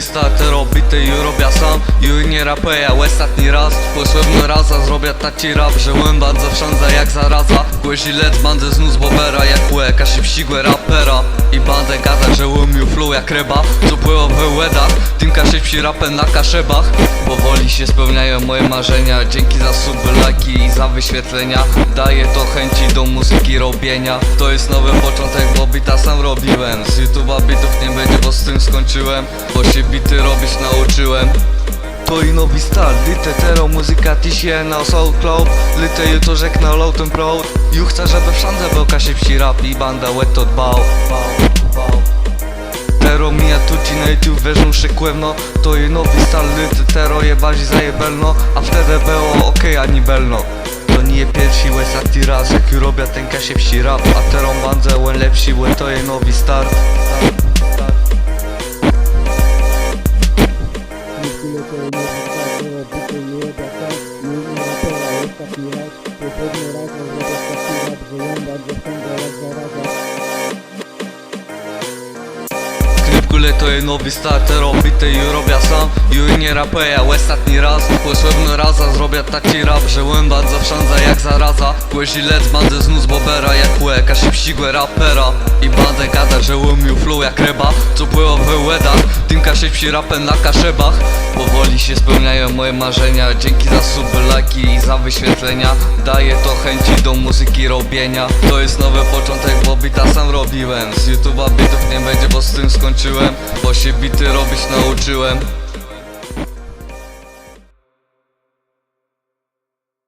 nowy starter, obity i robię sam. Ju nie rapeja, ostatni raz. Posłewny raza, zrobię taki rap, że łęba zawsze jak zaraza. Głezi lec, bandę znów z bobera, jak łeka się wścigłe rapera. I bandę gada, że łumił flow jak ryba, co pływa w łedach. Tymka się psi rapem na kaszebach. Powoli się spełniają moje marzenia, dzięki za suby, lajki i za wyświetlenia. Daję to chęci do muzyki robienia. To jest nowy początek, bo bita sam robiłem. Z YouTube'a bitów nie będzie, bo z tym skończyłem, bo się bity robić nauczyłem. To i nowy start, lite tero, muzyka tisie na SoundCloud. Lite jutro rzek na Low Ten Proud. Ju chcę, żeby wszędzie był kasie psi rap i banda wet to dbał. Tero mija tuci na YouTube, wierzą szykłewno. To i nowy start, lite tero je bardziej zajebelno. A wtedy było okej, ani belno. To nie pierwszy ostatni raz, jak ju robię ten kasie psi rap. A tero bandzę łen lepsi, łen to je nowy start. Klipkule to je nowy starter, obity i robię sam. Ju nie rapeja, ostatni raz. Posłewny raza, zrobię taki rap, że łęba zawsze jak zaraza. Głezi lec, bandę znów z bobera, jak łeka się wścigłe rapera. I bandę gada, że łumił flow jak ryba, co pływa w łedach. Tymka się psi rapem na kaszebach. Powoli się spełniają moje marzenia, dzięki za suby, lajki i za wyświetlenia. Daję to chęci do muzyki robienia. To jest nowy początek, bo bita sam robiłem. Z YouTube'a bitów nie będzie, bo z tym skończyłem, bo się bity robić nauczyłem.